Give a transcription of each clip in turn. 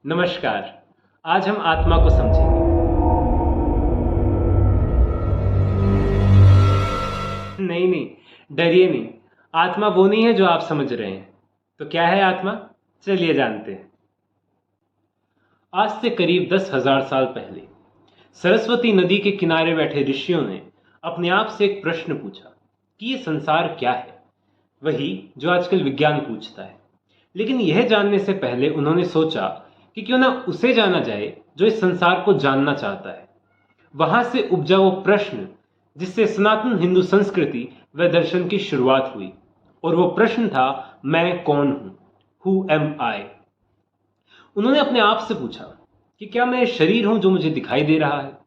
नमस्कार। आज हम आत्मा को समझेंगे। नहीं नहीं, डरिए नहीं। आत्मा वो नहीं है जो आप समझ रहे हैं। तो क्या है आत्मा? चलिए जानते हैं। आज से करीब 10,000 साल पहले सरस्वती नदी के किनारे बैठे ऋषियों ने अपने आप से एक प्रश्न पूछा कि ये संसार क्या है। वही जो आजकल विज्ञान पूछता है। लेकिन यह जानने से पहले उन्होंने सोचा कि क्यों ना उसे जाना जाए जो इस संसार को जानना चाहता है। वहां से उपजा वो प्रश्न जिससे सनातन हिंदू संस्कृति व दर्शन की शुरुआत हुई। और वो प्रश्न था, मैं कौन हूं? हु एम आई? उन्होंने अपने आप से पूछा कि क्या मैं शरीर हूं जो मुझे दिखाई दे रहा है?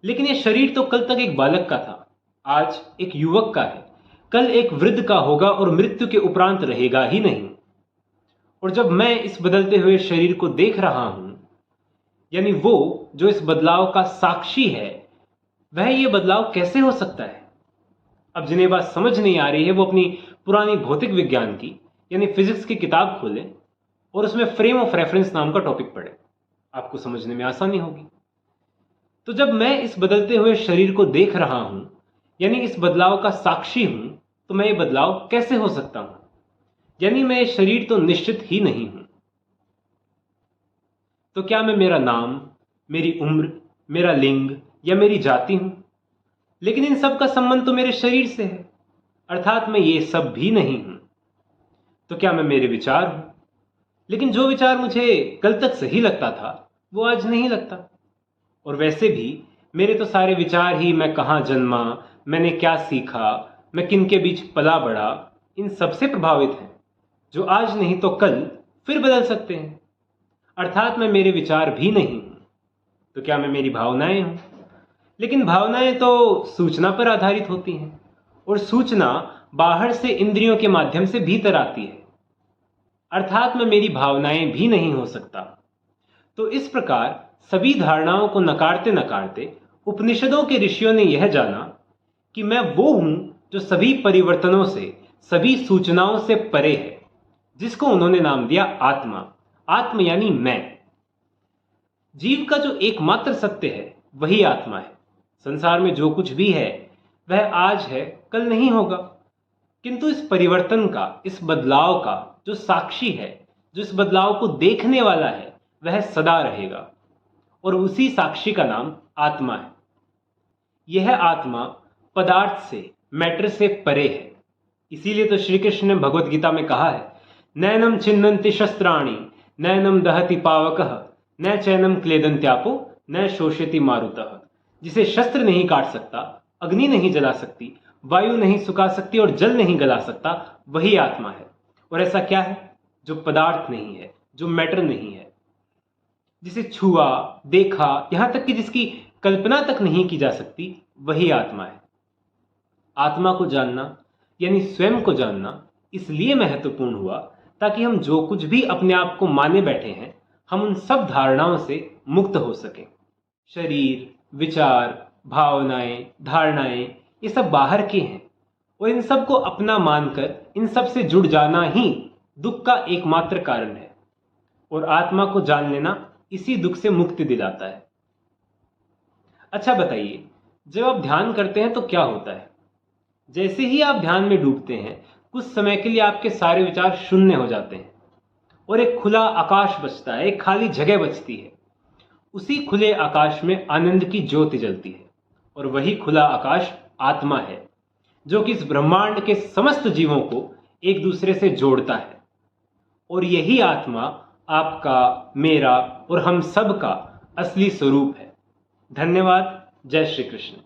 लेकिन ये शरीर तो कल तक एक बालक का था, आज एक युवक का है, कल एक वृद्ध का होगा और मृत्यु के उपरांत रहेगा ही नहीं। और जब मैं इस बदलते हुए शरीर को देख रहा हूं, यानी वो जो इस बदलाव का साक्षी है, वह ये बदलाव कैसे हो सकता है? अब जिन्हें बात समझ नहीं आ रही है वो अपनी पुरानी भौतिक विज्ञान की यानी फिजिक्स की किताब खोलें और उसमें फ्रेम ऑफ रेफरेंस नाम का टॉपिक पढ़ें। आपको समझने में आसानी होगी। तो जब मैं इस बदलते हुए शरीर को देख रहा हूं, यानी इस बदलाव का साक्षी हूं, तो मैं ये बदलाव कैसे हो सकता हूं? यानी मैं ये शरीर तो निश्चित ही नहीं हूं। तो क्या मैं मेरा नाम, मेरी उम्र, मेरा लिंग या मेरी जाति हूं? लेकिन इन सब का संबंध तो मेरे शरीर से है, अर्थात मैं ये सब भी नहीं हूं। तो क्या मैं मेरे विचार हूं? लेकिन जो विचार मुझे कल तक सही लगता था वो आज नहीं लगता। और वैसे भी मेरे तो सारे विचार ही मैं कहां जन्मा, मैंने क्या सीखा, मैं किन के बीच पला बढ़ा, इन सब से प्रभावित हैं, जो आज नहीं तो कल फिर बदल सकते हैं। अर्थात मैं मेरे विचार भी नहीं हूं। तो क्या मैं मेरी भावनाएं हूं? लेकिन भावनाएं तो सूचना पर आधारित होती हैं, और सूचना बाहर से इंद्रियों के माध्यम से भीतर आती है। अर्थात मैं मेरी भावनाएं भी नहीं हो सकता। तो इस प्रकार सभी धारणाओं को नकारते नकारते उपनिषदों के ऋषियों ने यह जाना कि मैं वो हूं जो सभी परिवर्तनों से, सभी सूचनाओं से परे है, जिसको उन्होंने नाम दिया आत्मा। आत्म यानी मैं। जीव का जो एकमात्र सत्य है वही आत्मा है। संसार में जो कुछ भी है वह आज है, कल नहीं होगा। किंतु इस परिवर्तन का, इस बदलाव का जो साक्षी है, जो इस बदलाव को देखने वाला है, वह सदा रहेगा। और उसी साक्षी का नाम आत्मा है। यह आत्मा पदार्थ से, मैटर से परे है। इसीलिए तो श्री कृष्ण ने भगवत गीता में कहा है, नैनम छिन्नन्ति शस्त्राणि, नैनम दहति पावकः, न चैनम क्लेदन्त्यापो, न शोषयति मारुतः। जिसे शस्त्र नहीं काट सकता, अग्नि नहीं जला सकती, वायु नहीं सुखा सकती और जल नहीं गला सकता, वही आत्मा है। और ऐसा क्या है जो पदार्थ नहीं है, जो मैटर नहीं है, जिसे छुआ, देखा, यहां तक कि जिसकी कल्पना तक नहीं की जा सकती, वही आत्मा है। आत्मा को जानना यानी स्वयं को जानना इसलिए महत्वपूर्ण हुआ ताकि हम जो कुछ भी अपने आप को माने बैठे हैं, हम उन सब धारणाओं से मुक्त हो सकें। शरीर, विचार, भावनाएं, धारणाएं, ये सब बाहर के हैं, और इन सब को अपना मानकर इन सब से जुड़ जाना ही दुख का एकमात्र कारण है। और आत्मा को जान लेना इसी दुख से मुक्ति दिलाता है। अच्छा बताइए, जब आप ध्यान करते हैं तो क्या होता है? जैसे ही आप ध्यान में डूबते हैं, कुछ समय के लिए आपके सारे विचार शून्य हो जाते हैं और एक खुला आकाश बचता है, एक खाली जगह बचती है। उसी खुले आकाश में आनंद की ज्योति जलती है, और वही खुला आकाश आत्मा है, जो कि इस ब्रह्मांड के समस्त जीवों को एक दूसरे से जोड़ता है। और यही आत्मा आपका, मेरा और हम सब का असली स्वरूप है। धन्यवाद। जय श्री कृष्ण।